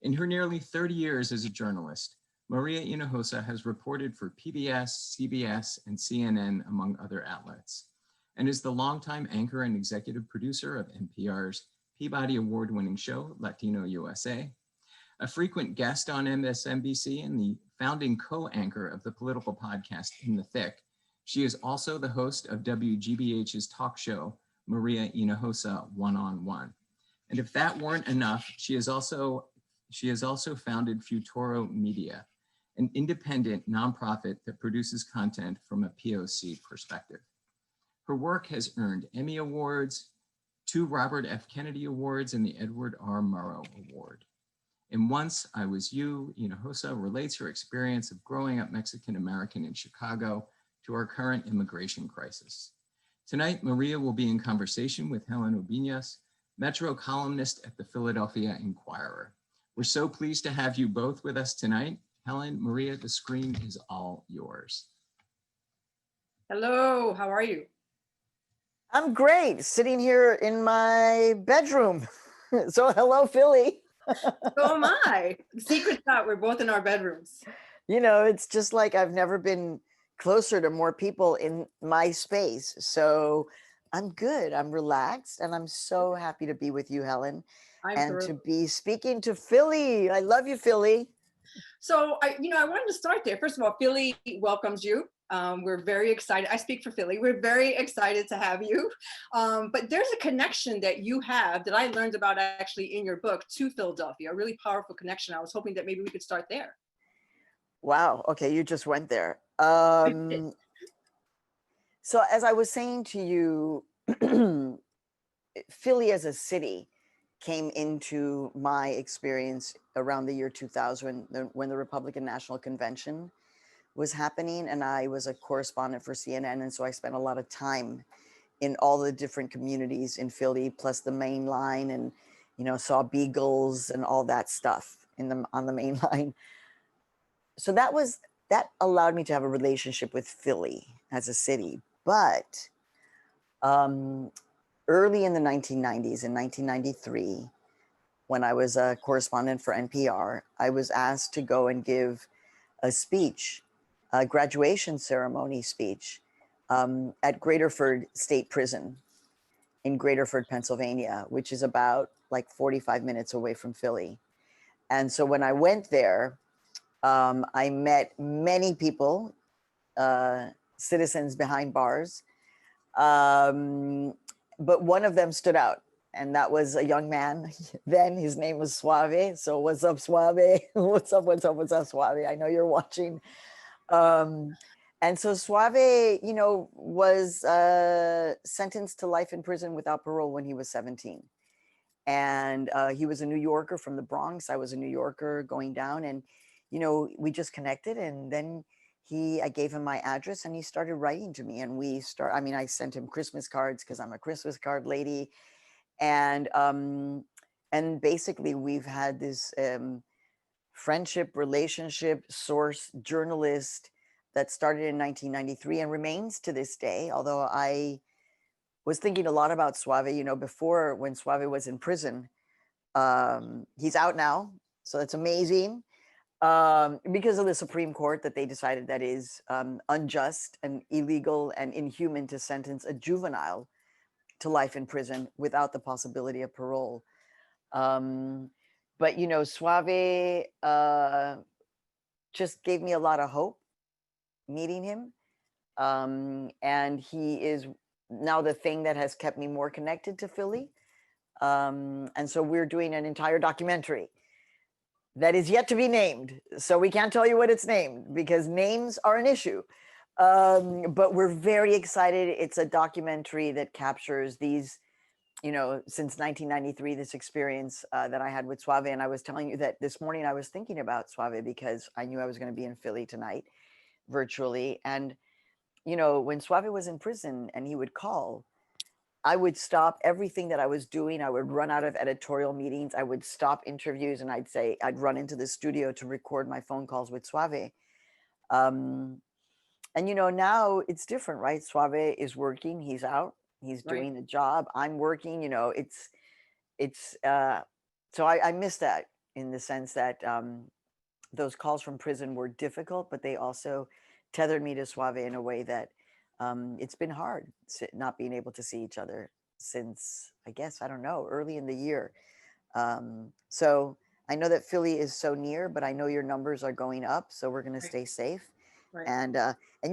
In her nearly 30 years as a journalist, Maria Hinojosa has reported for PBS, CBS, and CNN, among other outlets, and is the longtime anchor and executive producer of NPR's Peabody Award-winning show, Latino USA, a frequent guest on MSNBC and the founding co-anchor of the political podcast In the Thick. She is also the host of WGBH's talk show, Maria Hinojosa One-on-One. And if that weren't enough, she has also founded Futuro Media, an independent nonprofit that produces content from a POC perspective. Her work has earned Emmy Awards, 2 Robert F. Kennedy Awards, and the Edward R. Murrow Award. In Once I Was You, Hinojosa relates her experience of growing up Mexican-American in Chicago to our current immigration crisis. Tonight, Maria will be in conversation with Helen Ubiñas, Metro columnist at the Philadelphia Inquirer. We're so pleased to have you both with us tonight. Helen, Maria, the screen is all yours. Hello, how are you? I'm great, sitting here in my bedroom. So hello, Philly. So am I. The secret's out, we're both in our bedrooms. You know, it's just like I've never been closer to more people in my space. So I'm good, I'm relaxed, and I'm so happy to be with you, Helen. I'm thrilled. To be speaking to Philly. I love you, Philly. So I wanted to start there. First of all, Philly welcomes you. We're very excited. I speak for Philly. We're very excited to have you. But there's a connection that you have that I learned about actually in your book to Philadelphia, a really powerful connection. I was hoping that maybe we could start there. Wow, okay, you just went there. So as I was saying to you, Philly as a city came into my experience around the year 2000 when the Republican National Convention was happening, and I was a correspondent for CNN, and so I spent a lot of time in all the different communities in Philly, plus the main line, and saw beagles and all that stuff on the main line. So that allowed me to have a relationship with Philly as a city. But early in the 1990s, in 1993, when I was a correspondent for NPR, I was asked to go and give a speech, a graduation ceremony speech at Graterford State Prison in Graterford, Pennsylvania, which is about like 45 minutes away from Philly. And so when I went there, I met many people, citizens behind bars, but one of them stood out, and that was a young man. Then his name was Suave. So what's up, Suave? What's up, Suave? I know you're watching. And so Suave, was sentenced to life in prison without parole when he was 17. And he was a New Yorker from the Bronx. I was a New Yorker going down, and, we just connected. And then I gave him my address, and he started writing to me, and I sent him Christmas cards because I'm a Christmas card lady. And basically we've had this friendship, relationship, source, journalist that started in 1993 and remains to this day. Although I was thinking a lot about Suave, before, when Suave was in prison. He's out now, so that's amazing. Because of the Supreme Court, that they decided that is unjust and illegal and inhuman to sentence a juvenile to life in prison without the possibility of parole. But Suave just gave me a lot of hope meeting him. And he is now the thing that has kept me more connected to Philly. And so we're doing an entire documentary that is yet to be named. So we can't tell you what it's named because names are an issue. But we're very excited. It's a documentary that captures these, since 1993, this experience that I had with Suave. And I was telling you that this morning I was thinking about Suave because I knew I was going to be in Philly tonight virtually. And, when Suave was in prison and he would call, I would stop everything that I was doing. I would run out of editorial meetings. I would stop interviews, and I'd run into the studio to record my phone calls with Suave. And, now it's different, right? Suave is working. He's out. He's doing the job. I'm working. So I miss that. in the sense that those calls from prison were difficult, but they also tethered me to Suave in a way that it's been hard not being able to see each other since, I guess, I don't know, early in the year. So I know that Philly is so near, but I know your numbers are going up, so we're going to stay safe. Right. And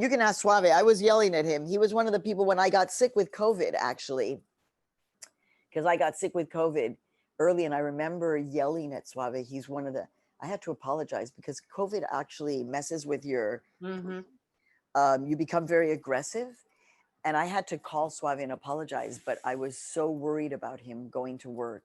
you can ask Suave. I was yelling at him. He was one of the people when I got sick with COVID, actually, because I got sick with COVID early, and I remember yelling at Suave. He's one of the. I had to apologize because COVID actually messes with your. You become very aggressive, and I had to call Suave and apologize. But I was so worried about him going to work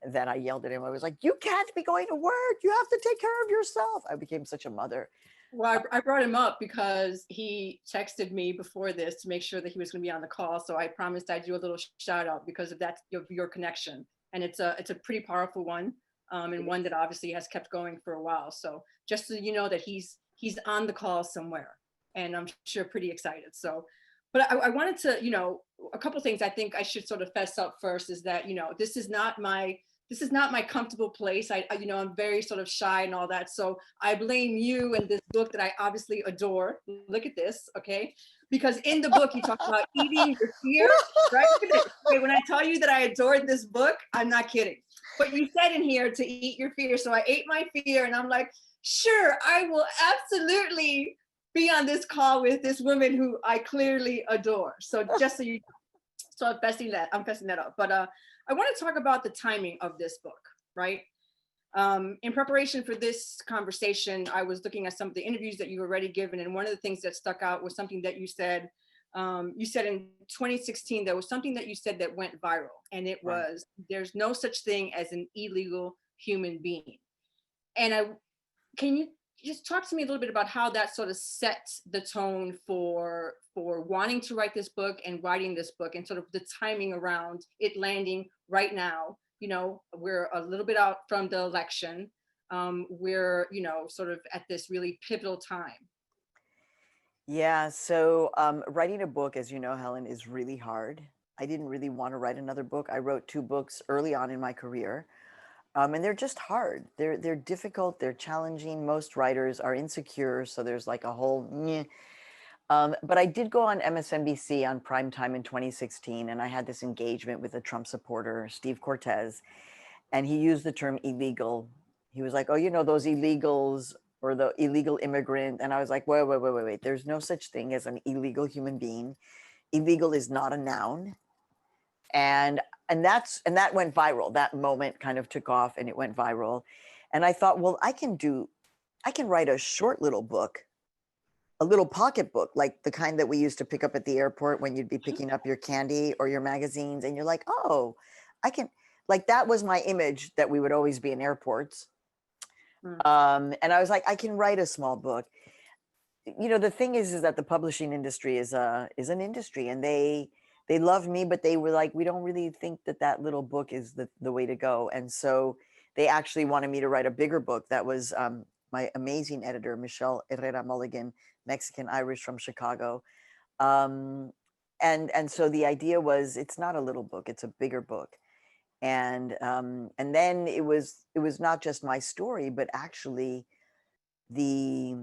that I yelled at him. I was like, "You can't be going to work. You have to take care of yourself." I became such a mother. Well, I brought him up because he texted me before this to make sure that he was going to be on the call. So I promised I'd do a little shout out because of that, your connection. And it's a pretty powerful one, and one that obviously has kept going for a while. So just so you know that he's on the call somewhere, and I'm sure pretty excited. So, but I wanted to, a couple of things I think I should sort of fess up first is that, this is not my comfortable place. I'm very sort of shy and all that. So I blame you and this book that I obviously adore. Look at this, okay? Because in the book, you talk about eating your fear, right? Look at this. Okay, when I tell you that I adored this book, I'm not kidding. But you said in here to eat your fear. So I ate my fear and I'm like, sure, I will absolutely be on this call with this woman who I clearly adore. So just so you so I'm fessing that up. But I want to talk about the timing of this book, right? In preparation for this conversation, I was looking at some of the interviews that you've already given, and one of the things that stuck out was something that you said. You said in 2016 there was something that you said that went viral, and it was, "There's no such thing as an illegal human being." And can you just talk to me a little bit about how that sort of sets the tone for wanting to write this book and writing this book, and sort of the timing around it landing right now? We're a little bit out from the election. We're, sort of at this really pivotal time. Yeah, so writing a book, as you know, Helen, is really hard. I didn't really want to write another book. I wrote 2 books early on in my career. And they're just hard. They're difficult. They're challenging. Most writers are insecure, so there's like a whole. But I did go on MSNBC on primetime in 2016, and I had this engagement with a Trump supporter, Steve Cortez, and he used the term illegal. He was like, "Oh, those illegals or the illegal immigrant," and I was like, "Wait. There's no such thing as an illegal human being. Illegal is not a noun." And that went viral. That moment kind of took off and it went viral. And I thought, well, I can write a short little book, a little pocket book, like the kind that we used to pick up at the airport when you'd be picking up your candy or your magazines, and you're like, oh, I can, like, that was my image that we would always be in airports. And I was like, I can write a small book. The thing is that the publishing industry is an industry, and they loved me, but they were like, we don't really think that little book is the way to go. And so they actually wanted me to write a bigger book. That was my amazing editor, Michelle Herrera Mulligan, Mexican Irish from Chicago. And so the idea was, it's not a little book, it's a bigger book. And then it was not just my story, but actually the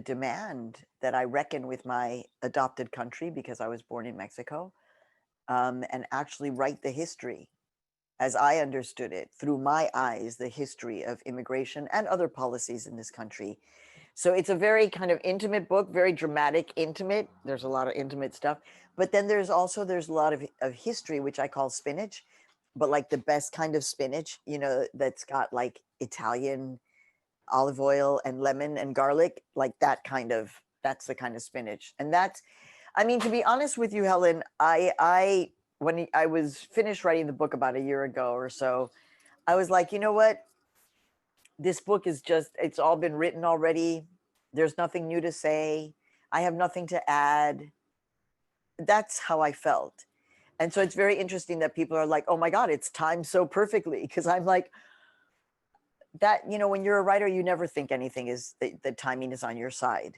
demand that I reckon with my adopted country, because I was born in Mexico, and actually write the history as I understood it through my eyes, the history of immigration and other policies in this country. So it's a very kind of intimate book, very dramatic, intimate. There's a lot of intimate stuff, but then there's a lot of history, which I call spinach, but like the best kind of spinach, that's got like Italian olive oil and lemon and garlic, like that's the kind of spinach. And to be honest with you, Helen, when I was finished writing the book about a year ago or so, I was like, you know what? This book is it's all been written already. There's nothing new to say. I have nothing to add. That's how I felt. And so it's very interesting that people are like, oh my God, it's timed so perfectly. Because I'm like, that, when you're a writer, you never think anything is the timing is on your side.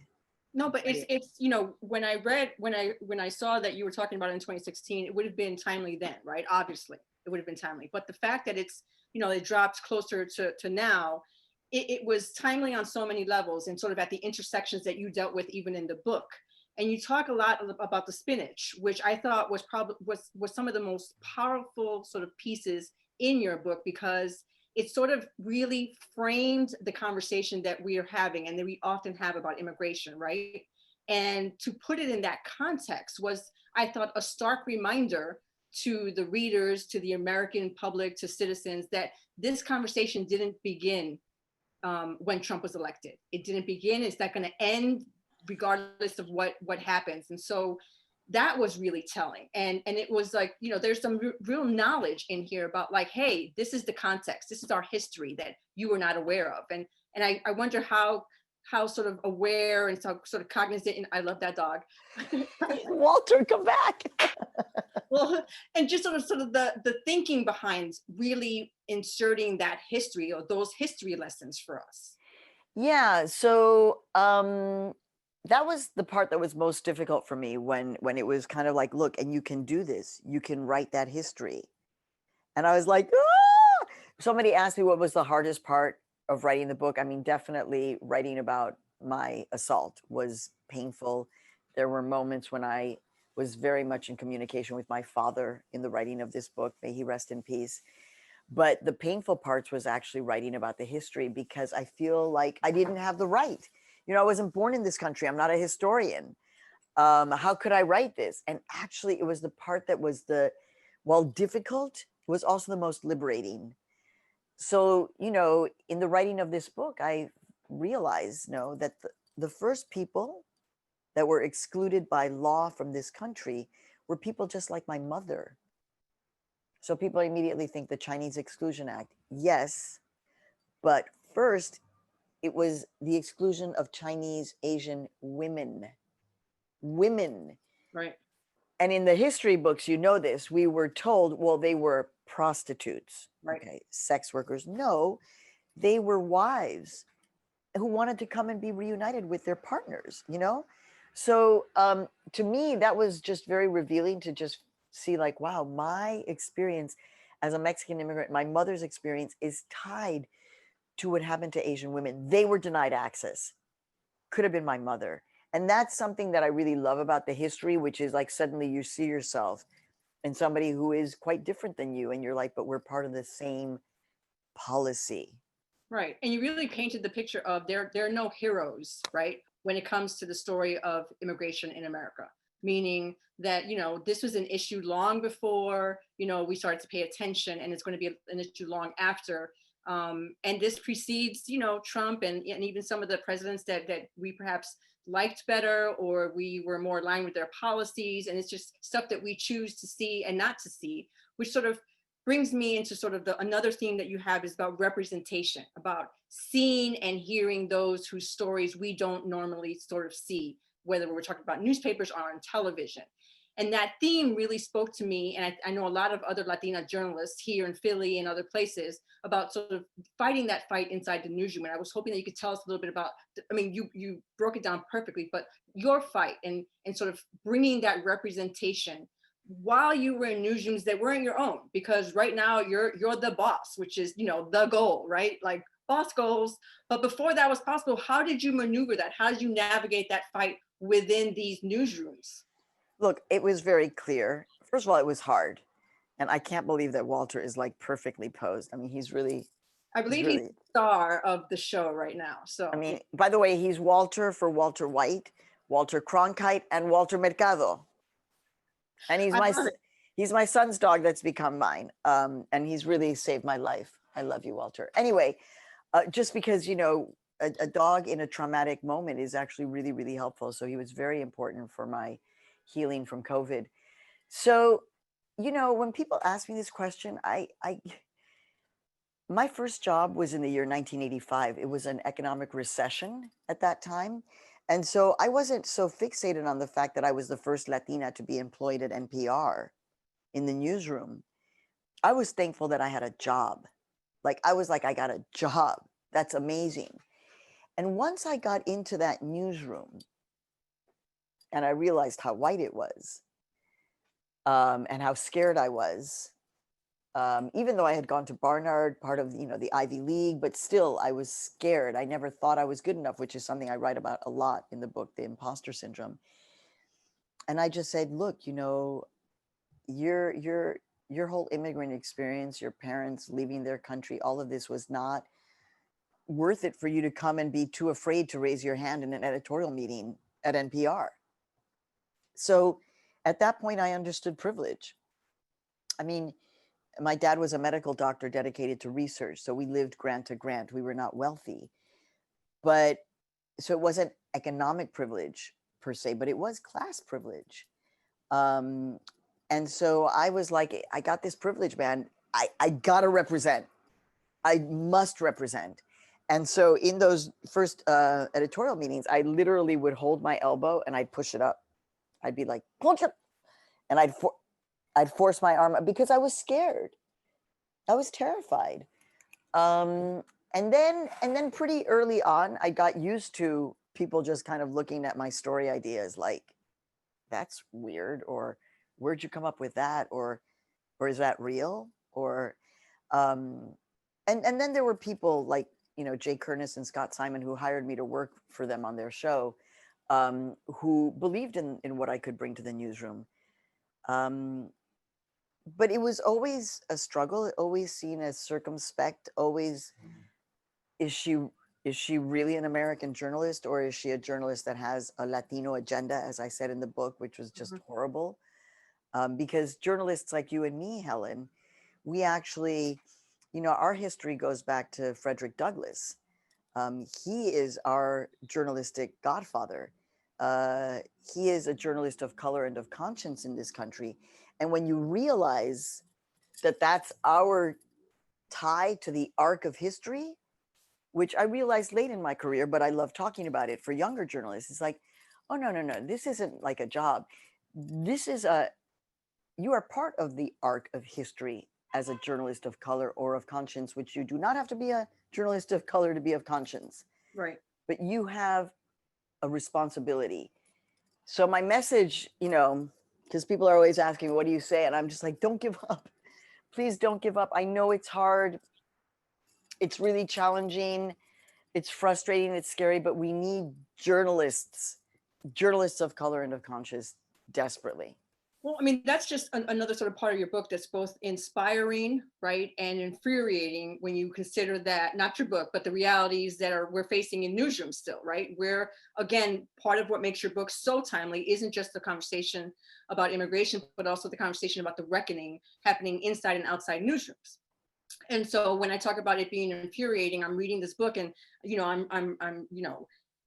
No, but it's when I saw that you were talking about it in 2016, it would have been timely then, right? Obviously, it would have been timely. But the fact that it's, it dropped closer to now, it was timely on so many levels and sort of at the intersections that you dealt with even in the book. And you talk a lot about the spinach, which I thought was probably was some of the most powerful sort of pieces in your book, because it sort of really framed the conversation that we are having and that we often have about immigration, right? And to put it in that context was, I thought, a stark reminder to the readers, to the American public, to citizens, that this conversation didn't begin when Trump was elected. It didn't begin. It's not going to end regardless of what happens. And so that was really telling. And it was like, there's some real knowledge in here about like, hey, this is the context. This is our history that you were not aware of. And I wonder how sort of aware and so sort of cognizant, and I love that dog. Walter, come back. Well, and just sort of the thinking behind really inserting that history or those history lessons for us. Yeah, so that was the part that was most difficult for me when it was kind of like, look, and you can do this. You can write that history. And I was like, ah! Somebody asked me what was the hardest part of writing the book. I mean, definitely writing about my assault was painful. There were moments when I was very much in communication with my father in the writing of this book. May he rest in peace. But the painful parts was actually writing about the history, because I feel like I didn't have the right. I wasn't born in this country. I'm not a historian. How could I write this? And actually, it was the part that was while difficult, was also the most liberating. So, in the writing of this book, I realized, that the first people that were excluded by law from this country were people just like my mother. So people immediately think the Chinese Exclusion Act. Yes, but first, it was the exclusion of Chinese Asian women. Right. And in the history books, this, we were told, well, they were prostitutes. Right. Okay, sex workers. No, they were wives who wanted to come and be reunited with their partners, So to me, that was just very revealing to just see like, wow, my experience as a Mexican immigrant, my mother's experience is tied to what happened to Asian women. They were denied access. Could have been my mother. And that's something that I really love about the history, which is like suddenly you see yourself in somebody who is quite different than you. And you're like, but we're part of the same policy. Right. And you really painted the picture of there are no heroes, right, when it comes to the story of immigration in America, meaning that, this was an issue long before, we started to pay attention, and it's going to be an issue long after. And this precedes, Trump and even some of the presidents that we perhaps liked better, or we were more aligned with their policies. And it's just stuff that we choose to see and not to see, which sort of brings me into sort of another theme that you have is about representation, about seeing and hearing those whose stories we don't normally sort of see, whether we're talking about newspapers or on television. And that theme really spoke to me. And I know a lot of other Latina journalists here in Philly and other places about sort of fighting that fight inside the newsroom. And I was hoping that you could tell us a little bit about, I mean, you broke it down perfectly, but your fight and sort of bringing that representation while you were in newsrooms that weren't your own, because right now you're the boss, which is, the goal, right? Like boss goals. But before that was possible, how did you maneuver that? How did you navigate that fight within these newsrooms? Look, it was very clear. First of all, it was hard. And I can't believe that Walter is like perfectly posed. I mean, he's really, I believe he's the star of the show right now. So, I mean, by the way, he's Walter for Walter White, Walter Cronkite, and Walter Mercado. And he's my son's dog that's become mine. And he's really saved my life. I love you, Walter. Anyway, just because, a dog in a traumatic moment is actually really, really helpful. So he was very important for my healing from COVID. So, when people ask me this question, my first job was in the year 1985. It was an economic recession at that time. And so I wasn't so fixated on the fact that I was the first Latina to be employed at NPR in the newsroom. I was thankful that I had a job. I was like, I got a job. That's amazing. And once I got into that newsroom and I realized how white it was, and how scared I was, Even though I had gone to Barnard, part of, the Ivy League, but still I was scared. I never thought I was good enough, which is something I write about a lot in the book, The Imposter Syndrome. And I just said, look, your whole immigrant experience, your parents leaving their country, all of this was not worth it for you to come and be too afraid to raise your hand in an editorial meeting at NPR. So at that point, I understood privilege. I mean, my dad was a medical doctor dedicated to research, so we lived grant to grant. We were not wealthy, but so it wasn't economic privilege per se, but it was class privilege. And so I was like, I got this privilege, man. I gotta represent. I must represent. And so in those first editorial meetings, I literally would hold my elbow and I'd push it up. I'd be like, punch it. And I'd force my arm up because I was scared. I was terrified. And then pretty early on, I got used to people just kind of looking at my story ideas like, that's weird, or where'd you come up with that? Or is that real? Or, and then there were people like, Jay Kernis and Scott Simon, who hired me to work for them on their show, who believed in what I could bring to the newsroom. But it was always a struggle, always seen as circumspect, always, is she really an American journalist, or is she a journalist that has a Latino agenda, as I said in the book, which was just horrible? Because journalists like you and me, Helen, we actually, our history goes back to Frederick Douglass. He is our journalistic godfather. He is a journalist of color and of conscience in this country. And when you realize that that's our tie to the arc of history, which I realized late in my career, but I love talking about it for younger journalists, it's like, oh, no, this isn't like a job. You are part of the arc of history as a journalist of color or of conscience, which you do not have to be a journalist of color to be of conscience. Right. But you have a responsibility. So my message, because people are always asking, what do you say? And I'm just like, don't give up. Please don't give up. I know it's hard. It's really challenging. It's frustrating. It's scary, but we need journalists of color and of conscience desperately. Well, I mean, that's just another sort of part of your book that's both inspiring, right, and infuriating when you consider that, not your book, but the realities that we're facing in newsrooms still, right? Where, again, part of what makes your book so timely isn't just the conversation about immigration, but also the conversation about the reckoning happening inside and outside newsrooms. And so when I talk about it being infuriating, I'm reading this book and,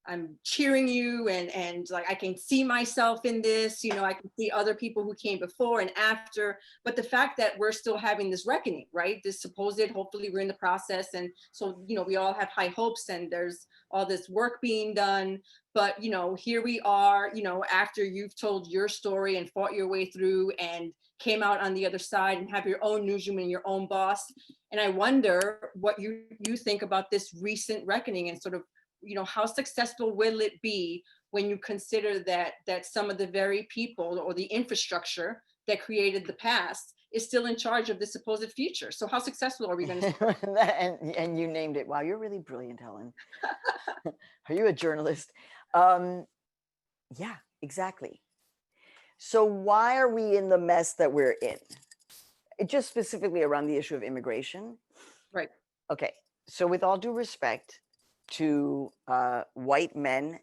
I'm cheering you and like, I can see myself in this, I can see other people who came before and after, but the fact that we're still having this reckoning, right? This supposed, hopefully we're in the process. And so, we all have high hopes and there's all this work being done, but, here we are, after you've told your story and fought your way through and came out on the other side and have your own newsroom and your own boss. And I wonder what you think about this recent reckoning and sort of, how successful will it be when you consider that some of the very people or the infrastructure that created the past is still in charge of the supposed future? So how successful are we going to? And you named it. Wow, you're really brilliant, Helen. Are you a journalist? Yeah, exactly. So why are we in the mess that we're in? Just specifically around the issue of immigration. Right. Okay. So with all due respect to white men,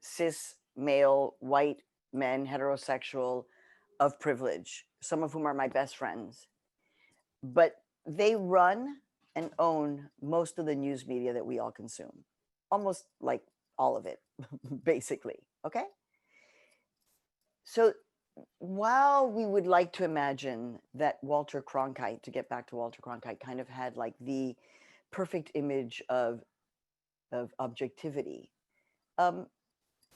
cis male white men, heterosexual, of privilege, some of whom are my best friends, but they run and own most of the news media that we all consume, almost like all of it, basically. Okay. So while we would like to imagine that Walter Cronkite, to get back to Walter Cronkite, kind of had like the perfect image of objectivity,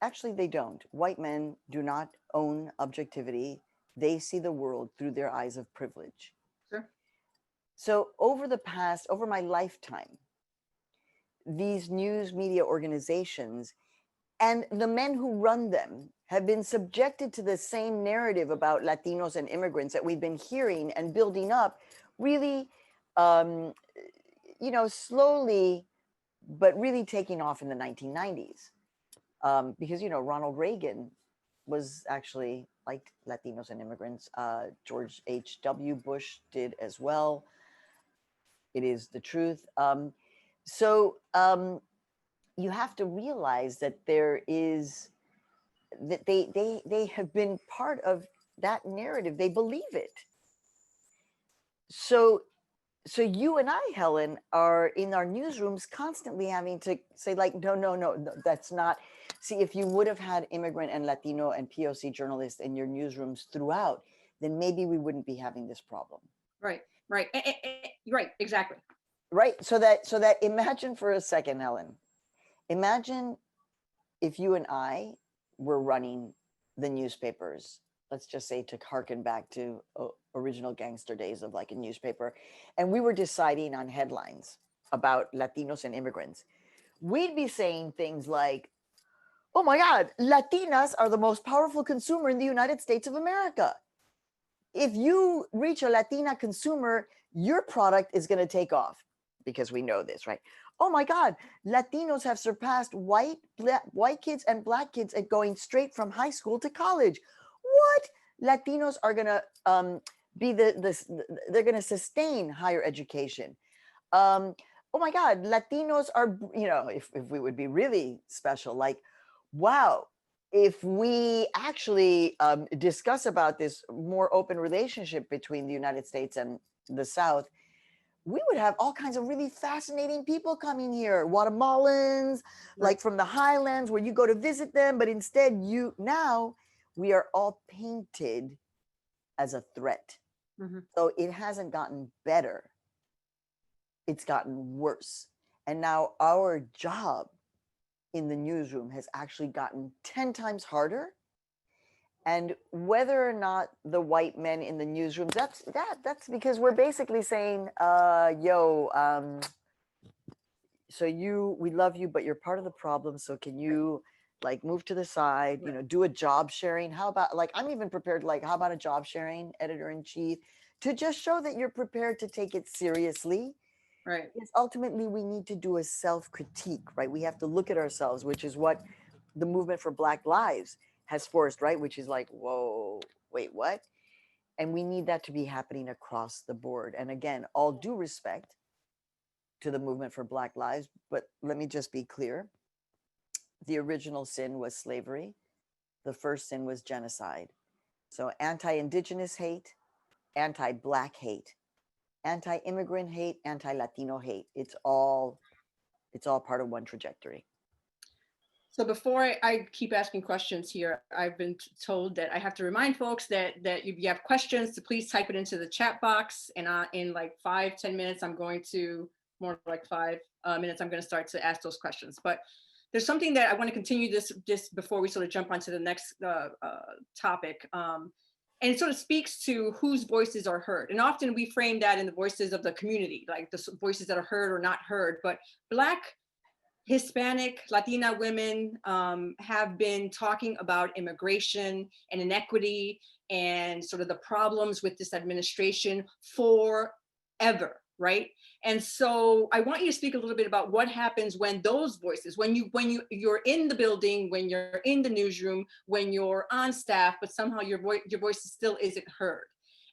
actually they don't. White men do not own objectivity. They see the world through their eyes of privilege. Sure. So over my lifetime, these news media organizations and the men who run them have been subjected to the same narrative about Latinos and immigrants that we've been hearing and building up really, um, slowly, but really taking off in the 1990s. Because, Ronald Reagan was actually liked Latinos and immigrants. George H.W. Bush did as well. It is the truth. So you have to realize that that they have been part of that narrative. They believe it. So you and I, Helen, are in our newsrooms constantly having to say, like, no, that's not. See, if you would have had immigrant and Latino and POC journalists in your newsrooms throughout, then maybe we wouldn't be having this problem. Right. Right. Exactly. Right. So that imagine for a second, Helen, imagine if you and I were running the newspapers, let's just say, to harken back to original gangster days of like a newspaper, and we were deciding on headlines about Latinos and immigrants. We'd be saying things like, oh my God, Latinas are the most powerful consumer in the United States of America. If you reach a Latina consumer, your product is going to take off, because we know this, right? Oh my God, Latinos have surpassed white kids and Black kids at going straight from high school to college. What? Latinos are going to they're going to sustain higher education. Oh my God, Latinos are, if we would be really special, like, wow, if we actually discuss about this more open relationship between the United States and the South, we would have all kinds of really fascinating people coming here, Guatemalans, like from the highlands where you go to visit them, but instead now we are all painted as a threat. Mm-hmm. So it hasn't gotten better. It's gotten worse. And now our job in the newsroom has actually gotten 10 times harder. And whether or not the white men in the newsrooms, that's because we're basically saying, we love you, but you're part of the problem. So can you like move to the side, do a job sharing? How about, like, I'm even prepared, like, how about a job sharing, editor-in-chief, to just show that you're prepared to take it seriously. Right. Because ultimately we need to do a self-critique, right? We have to look at ourselves, which is what the movement for Black Lives has forced, right? Which is like, whoa, wait, what? And we need that to be happening across the board. And again, all due respect to the movement for Black Lives, but let me just be clear. The original sin was slavery. The first sin was genocide. So anti-Indigenous hate, anti-Black hate, anti-immigrant hate, anti-Latino hate. It's all part of one trajectory. So before I keep asking questions here, I've been told that I have to remind folks that if you have questions, to please type it into the chat box. And in like 5-10 minutes, I'm going to, more like 5 minutes, I'm going to start to ask those questions. But there's something that I want to continue this before we sort of jump onto the next topic. And it sort of speaks to whose voices are heard. And often we frame that in the voices of the community, like the voices that are heard or not heard. But Black, Hispanic, Latina women have been talking about immigration and inequity and sort of the problems with this administration forever, right? And so I want you to speak a little bit about what happens when those voices, when you're in the building, when you're in the newsroom, when you're on staff, but somehow your voice still isn't heard.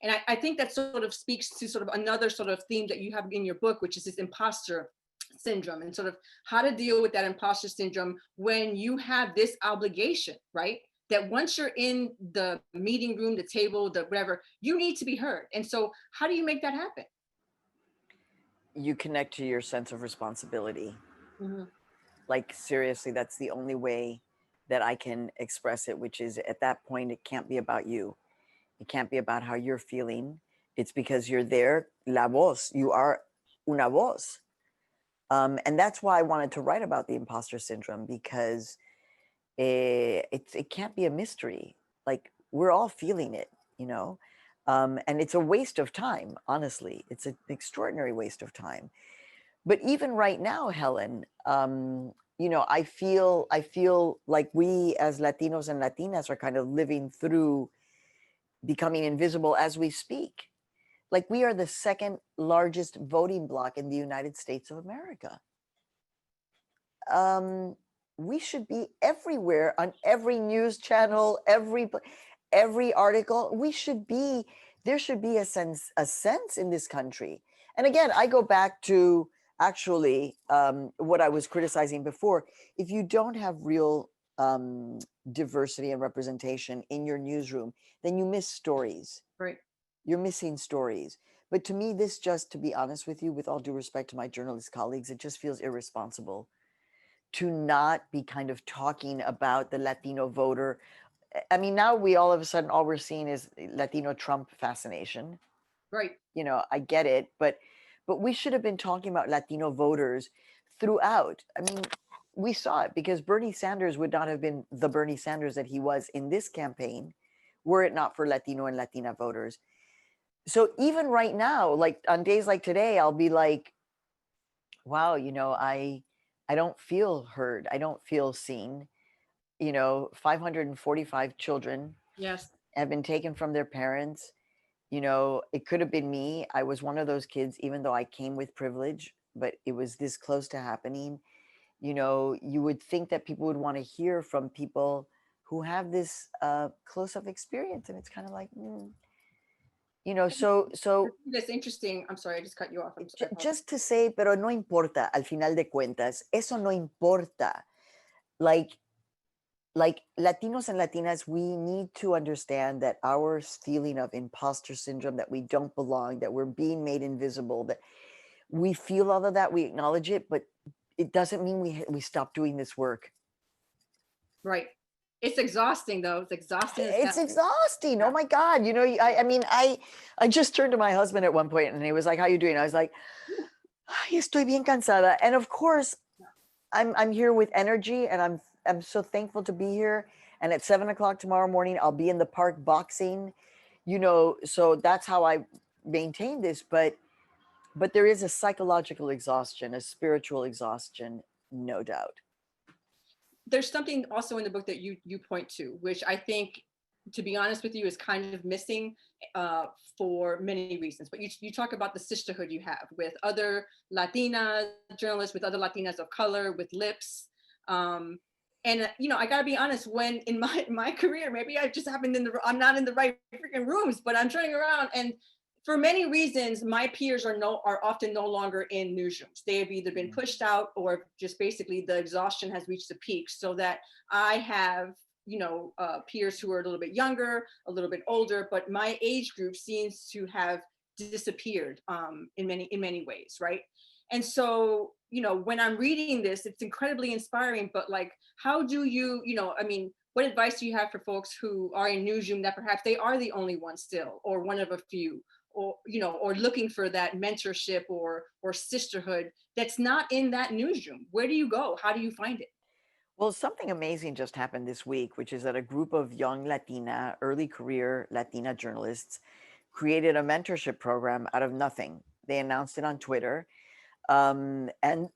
And I think that sort of speaks to sort of another sort of theme that you have in your book, which is this imposter syndrome, and sort of how to deal with that imposter syndrome when you have this obligation, right? That once you're in the meeting room, the table, the whatever, you need to be heard. And so how do you make that happen? You connect to your sense of responsibility. Mm-hmm. Like, seriously, that's the only way that I can express it, which is at that point, it can't be about you. It can't be about how you're feeling. It's because you're there, la voz, you are una voz. And that's why I wanted to write about the imposter syndrome, because it can't be a mystery. Like, we're all feeling it, and it's a waste of time. Honestly, it's an extraordinary waste of time. But even right now, Helen, I feel like we as Latinos and Latinas are kind of living through becoming invisible as we speak. Like, we are the second largest voting bloc in the United States of America. We should be everywhere, on every news channel, every article. There should be a sense in this country. And again, I go back to actually what I was criticizing before. If you don't have real diversity and representation in your newsroom, then you miss stories. Right. You're missing stories. But to me, this, just to be honest with you, with all due respect to my journalist colleagues, it just feels irresponsible to not be kind of talking about the Latino voter. I mean, now we all of a sudden, all we're seeing is Latino Trump fascination. Right. You know, I get it, but we should have been talking about Latino voters throughout. I mean, we saw it, because Bernie Sanders would not have been the Bernie Sanders that he was in this campaign were it not for Latino and Latina voters. So even right now, like on days like today, I'll be like, wow, you know, I don't feel heard. I don't feel seen. You know, 545 children Yes. have been taken from their parents. You know, it could have been me. I was one of those kids, even though I came with privilege, but it was this close to happening. You know, you would think that people would want to hear from people who have this close-up experience. And it's kind of like, you know, so That's interesting. I'm sorry, I just cut you off. just to say, pero no importa, al final de cuentas, eso no importa. Like Latinos and Latinas, we need to understand that our feeling of imposter syndrome, that we don't belong, that we're being made invisible, that we feel all of that, we acknowledge it, but it doesn't mean we stop doing this work. Right. It's exhausting, though. It's exhausting. It's exhausting. Oh my God. You know, I mean, I just turned to my husband at one point and he was like, how you doing? I was like, ay, estoy bien cansada. And of course, I'm here with energy, and I'm so thankful to be here. And at 7 o'clock tomorrow morning, I'll be in the park boxing, you know, so that's how I maintain this. But there is a psychological exhaustion, a spiritual exhaustion, no doubt. There's something also in the book that you point to, which I think, to be honest with you, is kind of missing for many reasons. But you talk about the sisterhood you have with other Latina journalists, with other Latinas of color, with Lips. And you know, I gotta be honest, when in my career, maybe I just happened I'm not in the right freaking rooms, but I'm turning around, and for many reasons, my peers are often no longer in newsrooms. They have either been pushed out, or just basically the exhaustion has reached a peak, so that I have, you know, peers who are a little bit younger, a little bit older, but my age group seems to have disappeared in many ways, right? And so, you know, when I'm reading this, it's incredibly inspiring, but like, how do you know, I mean, what advice do you have for folks who are in newsroom that perhaps they are the only one still, or one of a few, or, you know, or looking for that mentorship or sisterhood that's not in that newsroom? Where do you go? How do you find it? Well, something amazing just happened this week, which is that a group of young Latina, early career Latina journalists created a mentorship program out of nothing. They announced it on Twitter. And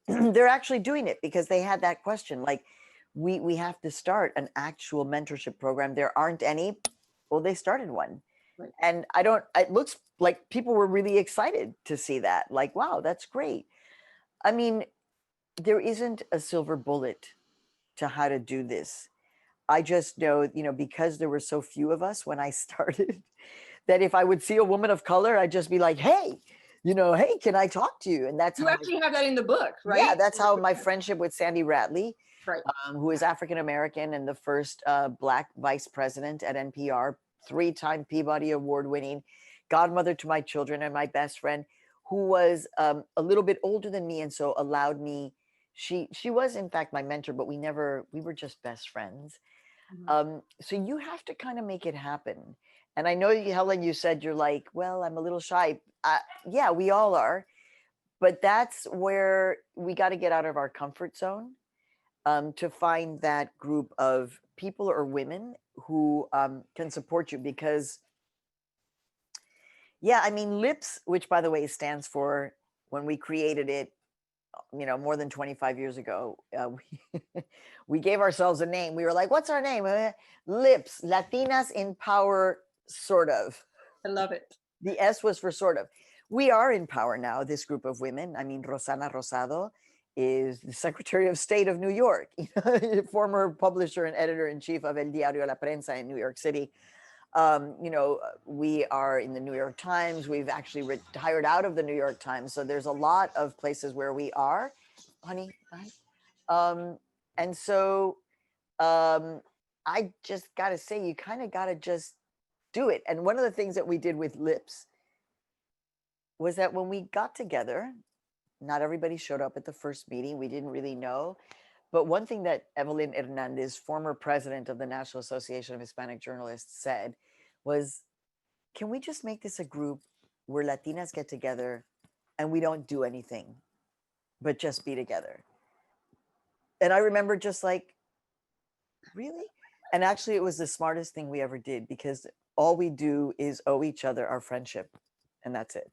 they're actually doing it because they had that question, like, we have to start an actual mentorship program. There aren't any. Well, they started one. Right. And it looks like people were really excited to see that. Like, wow, that's great. I mean, there isn't a silver bullet to how to do this. I just know, you know, because there were so few of us when I started, that if I would see a woman of color, I'd just be like, hey, you know, hey, can I talk to you? And that's you actually have that in the book, right? Yeah, that's how my friendship with Sandy Ratley, right, who is African-American and the first Black vice president at NPR, 3-time Peabody Award winning, godmother to my children, and my best friend, who was a little bit older than me, and so allowed me. She was in fact my mentor, but we were just best friends. Mm-hmm. So you have to kind of make it happen. And I know, Helen, you said you're like, well, I'm a little shy. Yeah, we all are. But that's where we got to get out of our comfort zone to find that group of people or women who can support you. Because, yeah, I mean, LIPS, which, by the way, stands for, when we created it, you know, more than 25 years ago, we gave ourselves a name. We were like, what's our name? LIPS, Latinas in Power, sort of. I love it. The S was for sort of. We are in power now, this group of women. I mean, Rosana Rosado is the Secretary of State of New York, former publisher and editor-in-chief of El Diario La Prensa in New York City. We are in the New York Times. We've actually retired out of the New York Times. So there's a lot of places where we are, honey. And so I just got to say, you kind of got to just do it. And one of the things that we did with Lips was that when we got together, not everybody showed up at the first meeting. We didn't really know. But one thing that Evelyn Hernandez, former president of the National Association of Hispanic Journalists, said was, can we just make this a group where Latinas get together and we don't do anything, but just be together? And I remember just like, really? And actually, it was the smartest thing we ever did, because all we do is owe each other our friendship, and that's it.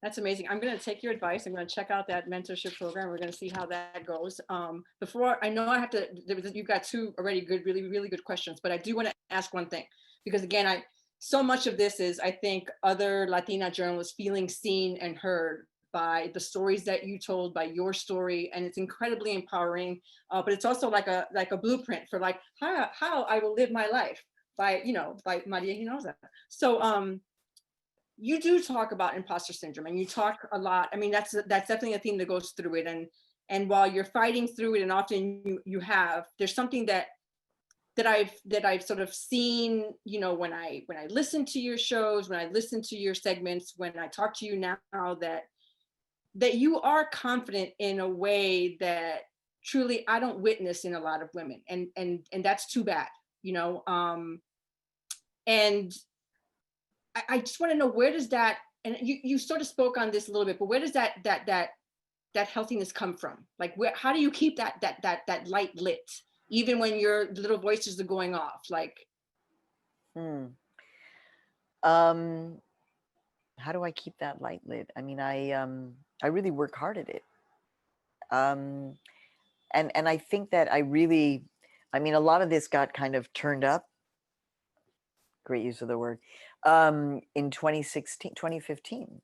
That's amazing. I'm going to take your advice. I'm going to check out that mentorship program. We're going to see how that goes. Before, I know I have to, you've got two already good, really, really good questions, but I do want to ask one thing, because again, so much of this is, I think, other Latina journalists feeling seen and heard by the stories that you told, by your story, and it's incredibly empowering. But it's also like a blueprint for like how I will live my life by Maria Hinojosa. So you do talk about imposter syndrome, and you talk a lot. I mean, that's definitely a theme that goes through it. And while you're fighting through it, and often there's something that I've sort of seen, when I listen to your shows, when I listen to your segments, when I talk to you now, that you are confident in a way that truly I don't witness in a lot of women, and that's too bad, and I just want to know, where does that, and you sort of spoke on this a little bit, but where does that healthiness come from? Like, how do you keep that light lit, even when your little voices are going off? Like, how do I keep that light lit? I mean, I really work hard at it. And I think that a lot of this got kind of turned up. Great use of the word. In 2015.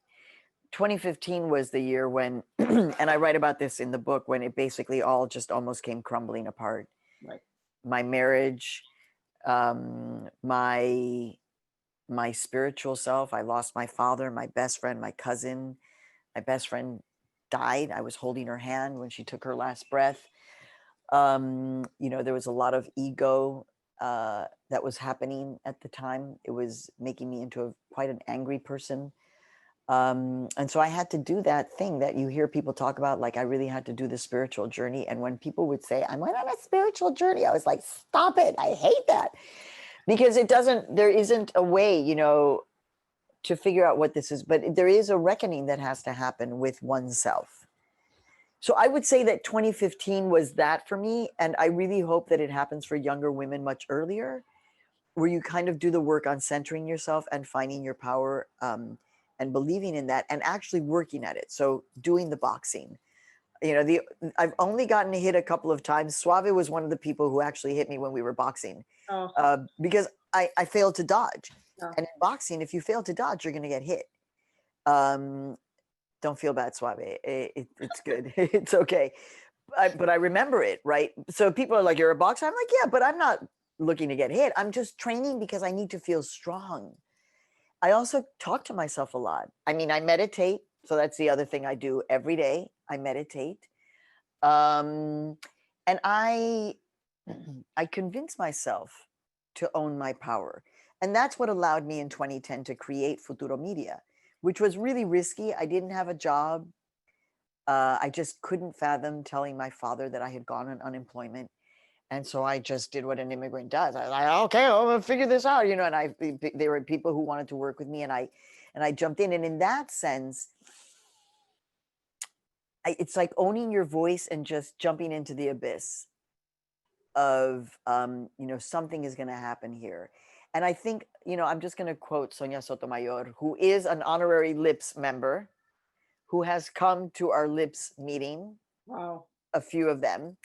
2015 was the year when, and I write about this in the book, when it basically all just almost came crumbling apart. Right. My marriage, my spiritual self. I lost my father, my best friend, my cousin. My best friend died. I was holding her hand when she took her last breath. There was a lot of ego that was happening at the time. It was making me into quite an angry person. And so I had to do that thing that you hear people talk about, like I really had to do the spiritual journey. And when people would say, I went on a spiritual journey, I was like, stop it. I hate that. Because there isn't a way, to figure out what this is, but there is a reckoning that has to happen with oneself. So I would say that 2015 was that for me. And I really hope that it happens for younger women much earlier, where you kind of do the work on centering yourself and finding your power, and believing in that and actually working at it. So doing the boxing, I've only gotten hit a couple of times. Suave was one of the people who actually hit me when we were boxing, because I failed to dodge. Oh. And in boxing, if you fail to dodge, you're going to get hit. Don't feel bad, Suave. It's good. It's okay. But I remember it, right? So people are like, you're a boxer? I'm like, yeah, but I'm not looking to get hit. I'm just training because I need to feel strong. I also talk to myself a lot. I mean, I meditate. So that's the other thing I do every day. I meditate. And I convince myself to own my power. And that's what allowed me in 2010 to create Futuro Media, which was really risky. I didn't have a job. I just couldn't fathom telling my father that I had gone on unemployment. And so I just did what an immigrant does. I was like, okay, I'm gonna figure this out, and there were people who wanted to work with me, and I jumped in. And in that sense, it's like owning your voice and just jumping into the abyss of, something is gonna happen here. And I think, I'm just gonna quote Sonia Sotomayor, who is an honorary LIPS member, who has come to our LIPS meeting. Wow. A few of them.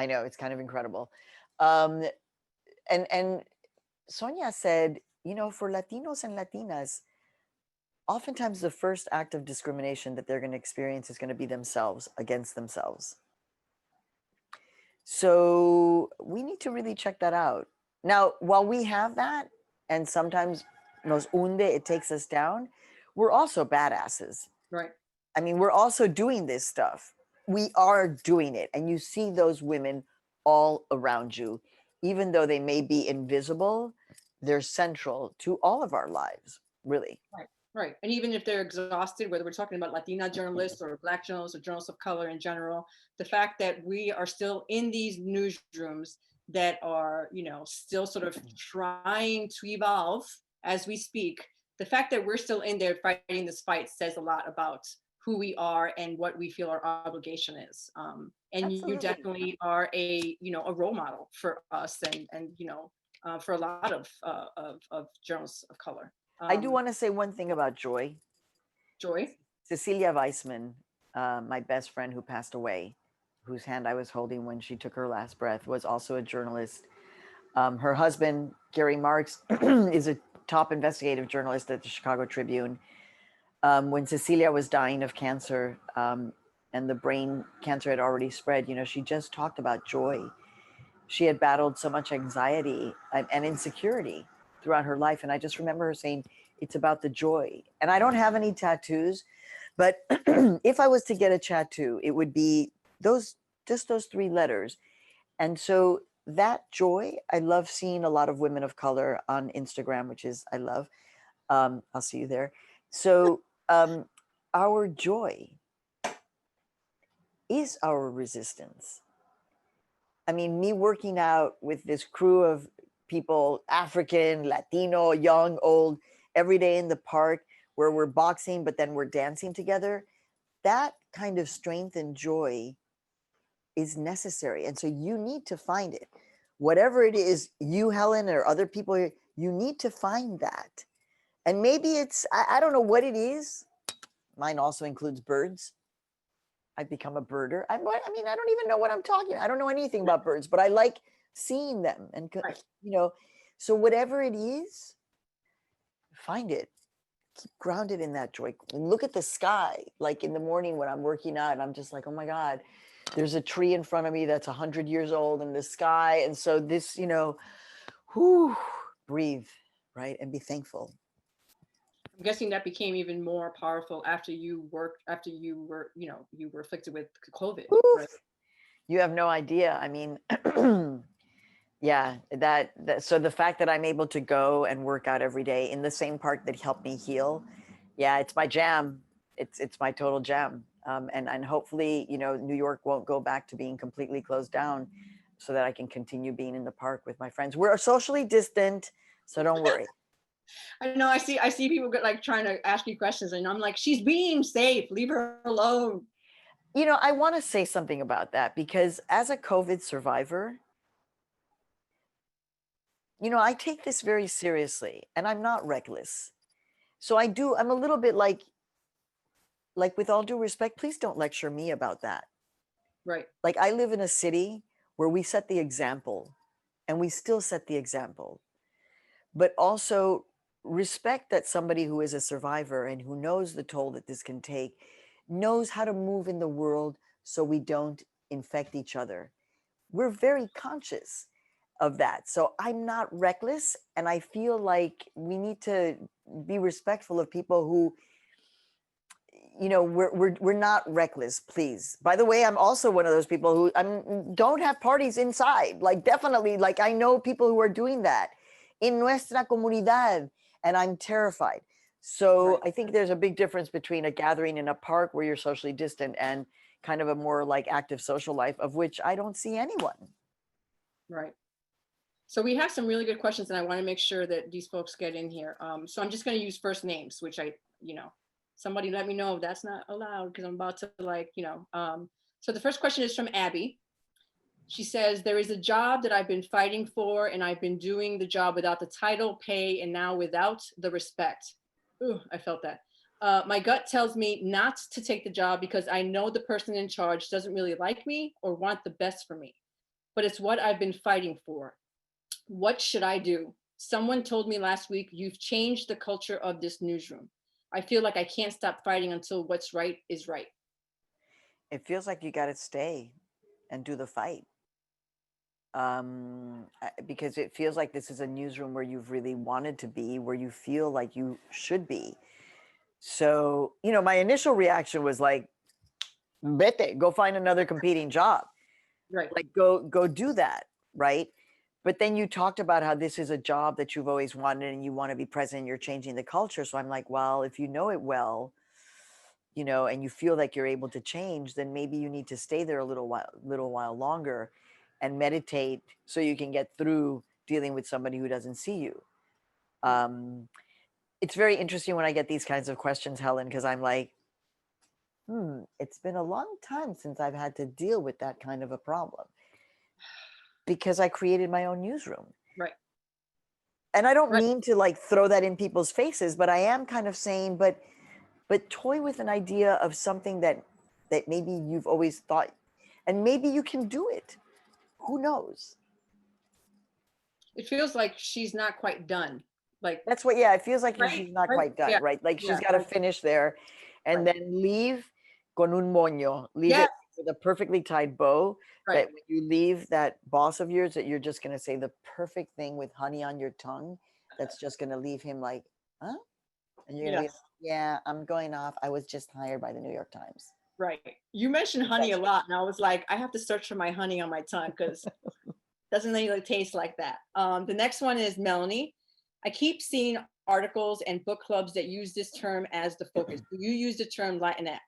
I know, it's kind of incredible. And Sonia said, you know, for Latinos and Latinas, oftentimes the first act of discrimination that they're going to experience is going to be themselves against themselves. So we need to really check that out. Now, while we have that, and sometimes nos hunde, it takes us down, we're also badasses. Right. I mean, we're also doing this stuff. We are doing it. And you see those women all around you, even though they may be invisible, they're central to all of our lives, really. Right. Right. And even if they're exhausted, whether we're talking about Latina journalists or Black journalists or journalists of color in general, the fact that we are still in these newsrooms that are, you know, still sort of trying to evolve as we speak, the fact that we're still in there fighting this fight says a lot about who we are and what we feel our obligation is. And Absolutely. you definitely are a, you know, a role model for us and you know, for a lot of journalists of color. I do want to say one thing about Joy. Joy. Cecilia Weissman, my best friend who passed away, whose hand I was holding when she took her last breath, was also a journalist. Her husband, Gary Marks, is a top investigative journalist at the Chicago Tribune. When Cecilia was dying of cancer and the brain cancer had already spread, you know, she just talked about joy. She had battled so much anxiety and insecurity throughout her life. And I just remember her saying, it's about the joy. And I don't have any tattoos, but if I was to get a tattoo, it would be just those three letters. And so that joy, I love seeing a lot of women of color on Instagram, which is, I love. I'll see you there. So our joy is our resistance. I mean, me working out with this crew of people, African, Latino, young, old, every day in the park where we're boxing, but then we're dancing together, that kind of strength and joy is necessary. And so you need to find it. Whatever it is, you, Helen, or other people, you need to find that. And maybe it's, I don't know what it is. Mine also includes birds. I've become a birder. I mean, I don't even know what I'm talking about. I don't know anything about birds, but I like seeing them. And, you know, so whatever it is, find it. Keep grounded in that joy. Look at the sky. Like in the morning when I'm working out, and I'm just like, oh my God, there's a tree in front of me that's 100 years old in the sky. And so this, you know, breathe, right? And be thankful. I'm guessing that became even more powerful after you were, you know, you were afflicted with COVID, right? You have no idea. I mean, yeah, so the fact that I'm able to go and work out every day in the same park that helped me heal, yeah, it's my jam. It's my total jam. And hopefully, you know, New York won't go back to being completely closed down so that I can continue being in the park with my friends. We're socially distant, so don't worry. I know, I see people like trying to ask you questions and I'm like, she's being safe, leave her alone. You know, I want to say something about that because as a COVID survivor, you know, I take this very seriously and I'm not reckless. So I'm a little bit like with all due respect, please don't lecture me about that. Right. Like I live in a city where we set the example and we still set the example, but also respect that somebody who is a survivor and who knows the toll that this can take, knows how to move in the world so we don't infect each other. We're very conscious of that. So I'm not reckless. And I feel like we need to be respectful of people who, you know, we're not reckless, please. By the way, I'm also one of those people who don't have parties inside. Like definitely, like I know people who are doing that in nuestra comunidad, and I'm terrified. So right. I think there's a big difference between a gathering in a park where you're socially distant and kind of a more like active social life of which I don't see anyone. Right. So we have some really good questions and I want to make sure that these folks get in here. So I'm just going to use first names, which you know, somebody let me know if that's not allowed because I'm about to like, you know. So the first question is from Abby. She says, there is a job that I've been fighting for and I've been doing the job without the title, pay, and now without the respect. Ooh, I felt that. My gut tells me not to take the job because I know the person in charge doesn't really like me or want the best for me, but it's what I've been fighting for. What should I do? Someone told me last week, you've changed the culture of this newsroom. I feel like I can't stop fighting until what's right is right. It feels like you got to stay and do the fight. Because it feels like this is a newsroom where you've really wanted to be, where you feel like you should be. So, you know, my initial reaction was like, vete, go find another competing job. Right. Like, go do that, right? But then you talked about how this is a job that you've always wanted and you want to be present, you're changing the culture. So I'm like, well, if you know it well, you know, and you feel like you're able to change, then maybe you need to stay there a little while longer and meditate so you can get through dealing with somebody who doesn't see you. It's very interesting when I get these kinds of questions, Helen, because I'm like, it's been a long time since I've had to deal with that kind of a problem, because I created my own newsroom. Right. And I don't mean to like throw that in people's faces, but I am kind of saying, but toy with an idea of something that maybe you've always thought, and maybe you can do it. Who knows? It feels like she's not quite done. Like, that's what, yeah, it feels like right? she's not Right? quite done, Yeah. right? Like she's Yeah. got to finish there and Right. then leave con un moño, leave Yes. it with a perfectly tied bow. Right. That when you leave that boss of yours, that you're just going to say the perfect thing with honey on your tongue. That's just going to leave him like, huh? And you're going to Yes. be, yeah, I'm going off. I was just hired by the New York Times. Right. You mentioned honey a lot, and I was like, I have to search for my honey on my tongue because it doesn't really taste like that. The next one is Melanie. I keep seeing articles and book clubs that use this term as the focus. Do you use the term Latinx?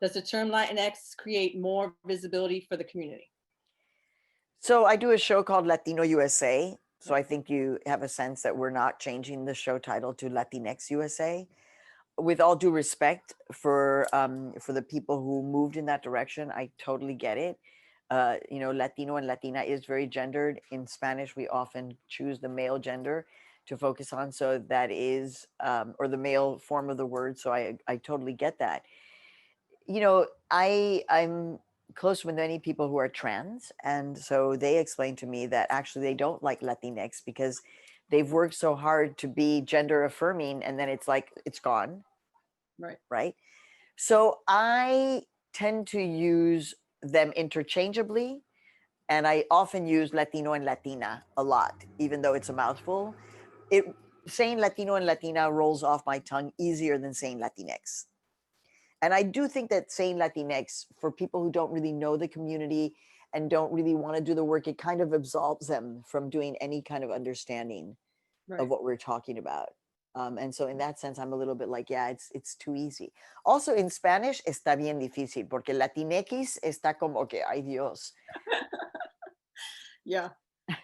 Does the term Latinx create more visibility for the community? So I do a show called Latino USA. So I think you have a sense that we're not changing the show title to Latinx USA. With all due respect for the people who moved in that direction, I totally get it. You know, Latino and Latina is very gendered. In Spanish, we often choose the male gender to focus on. So that is, or the male form of the word. So I totally get that. You know, I'm close with many people who are trans. And so they explained to me that actually they don't like Latinx because they've worked so hard to be gender affirming, and then it's like, it's gone. Right. Right. So I tend to use them interchangeably. And I often use Latino and Latina a lot, even though it's a mouthful. Saying Latino and Latina rolls off my tongue easier than saying Latinx. And I do think that saying Latinx, for people who don't really know the community and don't really want to do the work, it kind of absolves them from doing any kind of understanding of what we're talking about. And so in that sense, I'm a little bit like, yeah, it's too easy. Also in Spanish, está bien difícil, porque Latinx está como que, ay Dios. Yeah,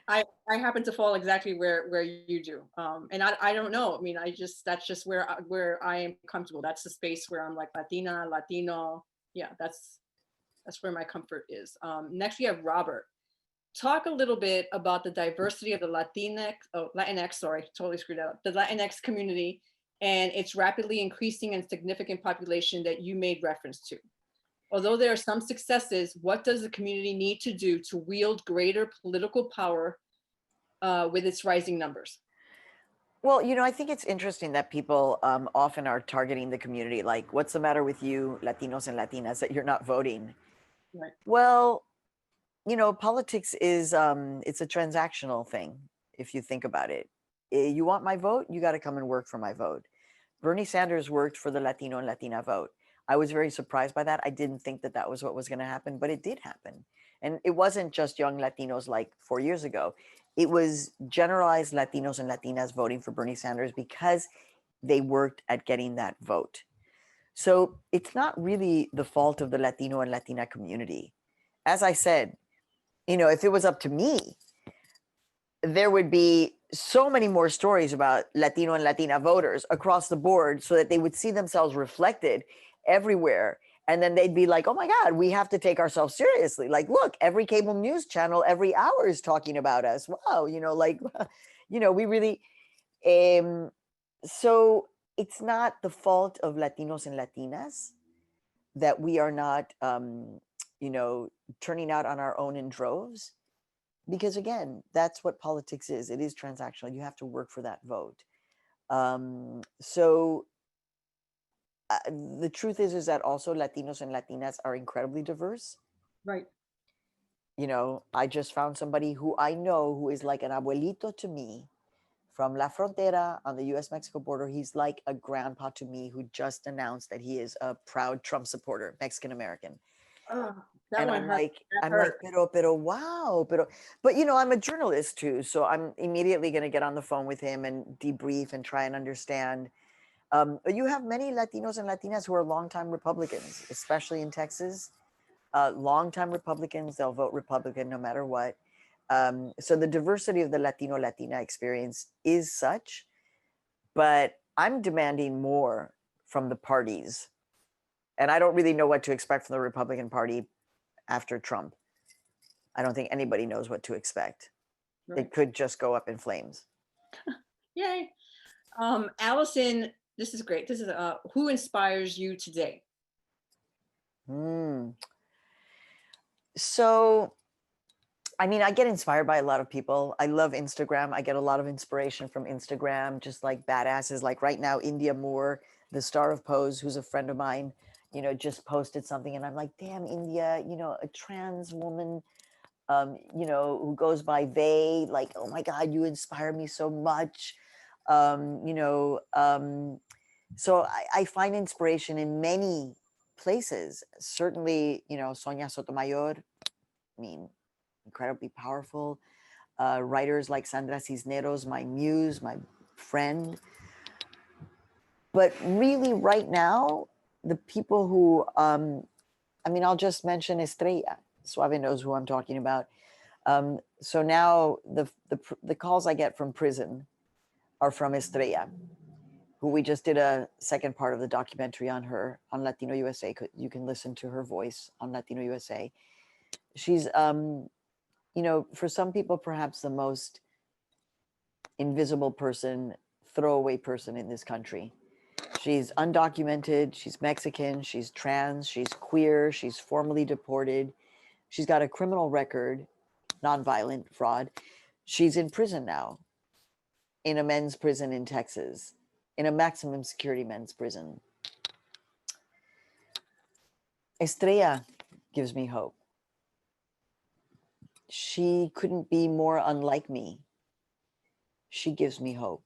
I happen to fall exactly where you do. And I don't know. I mean, that's just where I am comfortable. That's the space where I'm like Latina, Latino. Yeah, that's where my comfort is. Next we have Robert. Talk a little bit about the diversity of the Latinx, sorry, totally screwed up. The Latinx community and its rapidly increasing and significant population that you made reference to. Although there are some successes, what does the community need to do to wield greater political power with its rising numbers? Well, you know, I think it's interesting that people often are targeting the community. Like, what's the matter with you, Latinos and Latinas, that you're not voting? Right. Well, you know, politics is, it's a transactional thing, if you think about it. You want my vote, you got to come and work for my vote. Bernie Sanders worked for the Latino and Latina vote. I was very surprised by that. I didn't think that that was what was going to happen, but it did happen. And it wasn't just young Latinos like 4 years ago. It was generalized Latinos and Latinas voting for Bernie Sanders because they worked at getting that vote. So it's not really the fault of the Latino and Latina community. As I said, you know, if it was up to me, there would be so many more stories about Latino and Latina voters across the board so that they would see themselves reflected everywhere. And then they'd be like, oh my God, we have to take ourselves seriously. Like, look, every cable news channel every hour is talking about us. Wow, you know, like, you know, we really, so it's not the fault of Latinos and Latinas that we are not, you know, turning out on our own in droves. because again, that's what politics is. It is transactional. You have to work for that vote. So the truth is that also Latinos and Latinas are incredibly diverse. Right. You know, I just found somebody who I know who is like an abuelito to me from La Frontera on the US-Mexico border. He's like a grandpa to me who just announced that he is a proud Trump supporter, Mexican-American. Oh, that And one hurt. I'm like, pero wow, but you know, I'm a journalist too. So I'm immediately going to get on the phone with him and debrief and try and understand. You have many Latinos and Latinas who are longtime Republicans, especially in Texas. Longtime Republicans, they'll vote Republican no matter what. So the diversity of the Latino Latina experience is such, but I'm demanding more from the parties. And I don't really know what to expect from the Republican Party after Trump. I don't think anybody knows what to expect. Right. It could just go up in flames. Yay. Allison, this is great. This is who inspires you today? So, I mean, I get inspired by a lot of people. I love Instagram. I get a lot of inspiration from Instagram, just like badasses. Like right now, India Moore, the star of Pose, who's a friend of mine, you know, just posted something. And I'm like, damn, India, you know, a trans woman, you know, who goes by they, like, oh my God, you inspire me so much. You know, so I find inspiration in many places. Certainly, you know, Sonia Sotomayor, I mean, incredibly powerful. Writers like Sandra Cisneros, my muse, my friend. But really right now, the people who, I mean, I'll just mention Estrella. Suave knows who I'm talking about. So now the calls I get from prison are from Estrella, who we just did a second part of the documentary on her on Latino USA. You can listen to her voice on Latino USA. She's, you know, for some people, perhaps the most invisible person, throwaway person in this country. She's undocumented, she's Mexican, she's trans, she's queer, she's formerly deported. She's got a criminal record, nonviolent fraud. She's in prison now, in a men's prison in Texas, in a maximum security men's prison. Estrella gives me hope. She couldn't be more unlike me. She gives me hope.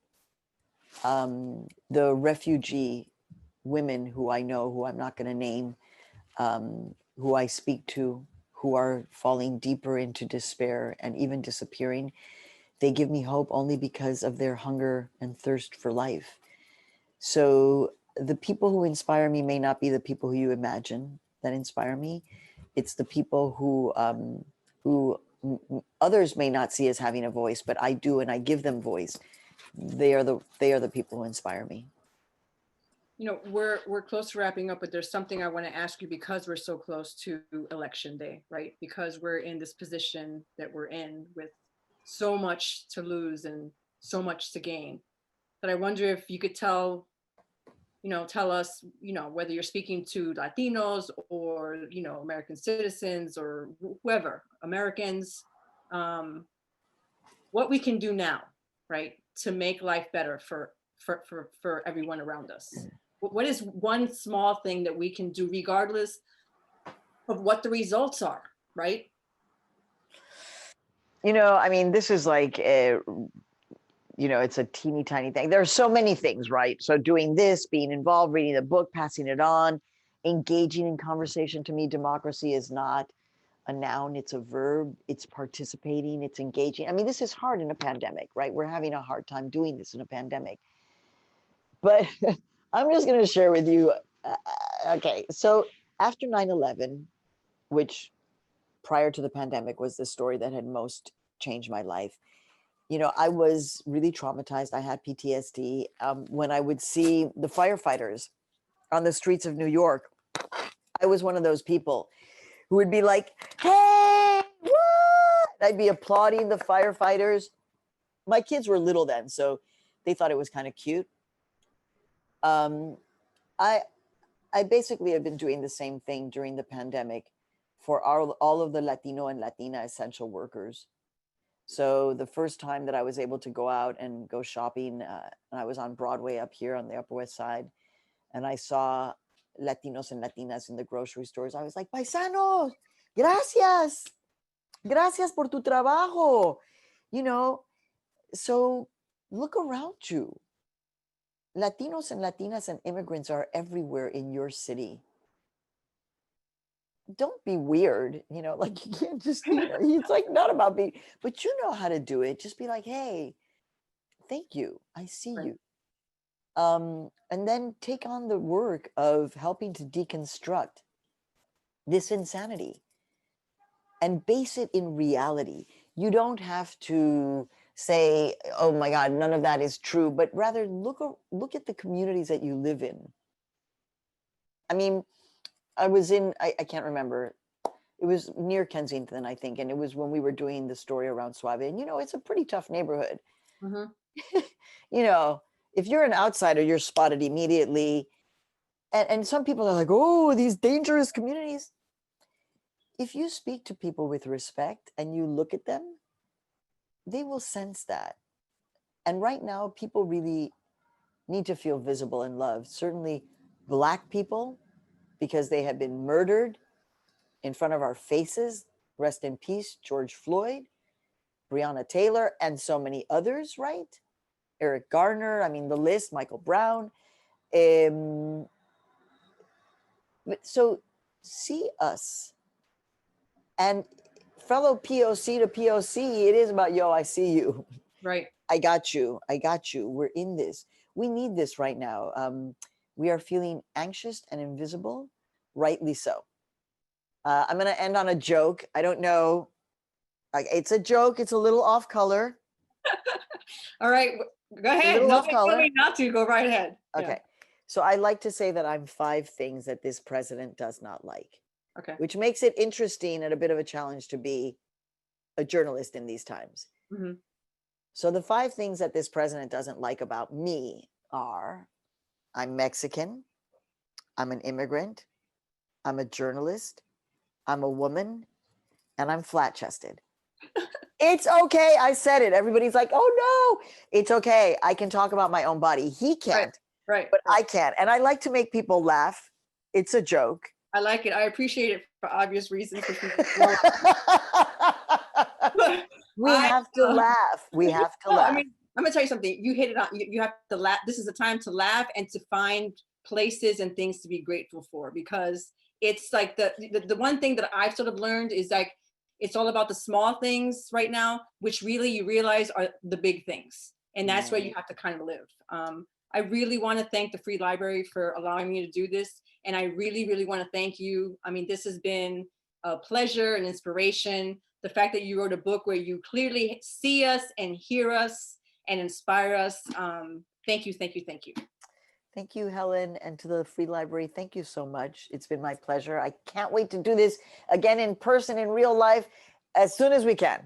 The refugee women who I know, who I'm not going to name, who I speak to, who are falling deeper into despair and even disappearing, they give me hope only because of their hunger and thirst for life. So the people who inspire me may not be the people who you imagine that inspire me. It's the people who others may not see as having a voice, but I do, and I give them voice. They are the people who inspire me. You know, we're close to wrapping up, but there's something I want to ask you because we're so close to election day, right? Because we're in this position that we're in with so much to lose and so much to gain. But I wonder if you could tell us, you know, whether you're speaking to Latinos or, you know, American citizens or whoever, Americans, what we can do now, right, to make life better for everyone around us. What is one small thing that we can do regardless of what the results are, right? You know, I mean, this is like, you know, it's a teeny tiny thing. There are so many things, right? So doing this, being involved, reading the book, passing it on, engaging in conversation. To me, democracy is not a noun, it's a verb. It's participating, it's engaging. I mean, this is hard in a pandemic, right? We're having a hard time doing this in a pandemic. But I'm just going to share with you. Okay, so after 9/11, which prior to the pandemic was the story that had most changed my life, you know, I was really traumatized. I had PTSD. When I would see the firefighters on the streets of New York, I was one of those people who would be like, hey, what? I'd be applauding the firefighters. My kids were little then, so they thought it was kind of cute. I basically have been doing the same thing during the pandemic for all of the Latino and Latina essential workers. So the first time that I was able to go out and go shopping, I was on Broadway up here on the Upper West Side, and I saw Latinos and Latinas in the grocery stores. I was like, paisanos, gracias. Gracias por tu trabajo. You know, so look around you. Latinos and Latinas and immigrants are everywhere in your city. Don't be weird, you know, like you can't just, you know, it's like not about being, but you know how to do it. Just be like, hey, thank you. I see Right. you. And then take on the work of helping to deconstruct this insanity and base it in reality. You don't have to say, oh my God, none of that is true, but rather look at the communities that you live in. I mean, I was in, I can't remember, it was near Kensington, I think, and it was when we were doing the story around Suave, and you know, it's a pretty tough neighborhood. Mhm. You know, if you're an outsider, you're spotted immediately. And some people are like, oh, these dangerous communities. If you speak to people with respect and you look at them, they will sense that. And right now, people really need to feel visible and loved. Certainly Black people, because they have been murdered in front of our faces. Rest in peace, George Floyd, Breonna Taylor, and so many others, right? Eric Garner, I mean, the list, Michael Brown. So see us. And fellow POC to POC, it is about, yo, I see you. Right. I got you. I got you. We're in this. We need this right now. We are feeling anxious and invisible, rightly so. I'm going to end on a joke. I don't know. Like, it's a joke. It's a little off color. All right. Go A ahead. little No, off color. me not to. Go right ahead. Okay. Yeah. So I like to say that I'm 5 things that this president does not like, Okay. which makes it interesting and a bit of a challenge to be a journalist in these times. Mm-hmm. So the 5 things that this president doesn't like about me are: I'm Mexican, I'm an immigrant, I'm a journalist, I'm a woman, and I'm flat-chested. It's okay. I said it. Everybody's like, oh no, it's okay. I can talk about my own body. He can't, Right. but I can. And I like to make people laugh. It's a joke. I like it. I appreciate it for obvious reasons. We have to laugh. We have to laugh. I mean, I'm gonna tell you something. You hit it on. You have to laugh. This is a time to laugh and to find places and things to be grateful for, because it's like the one thing that I've sort of learned is like it's all about the small things right now, which really you realize are the big things, and that's where you have to kind of live. I really want to thank the Free Library for allowing me to do this, and I really, really want to thank you. I mean, this has been a pleasure and inspiration. The fact that you wrote a book where you clearly see us and hear us and inspire us. Thank you, thank you, thank you. Thank you, Helen, and to the Free Library. Thank you so much. It's been my pleasure. I can't wait to do this again in person, in real life, as soon as we can.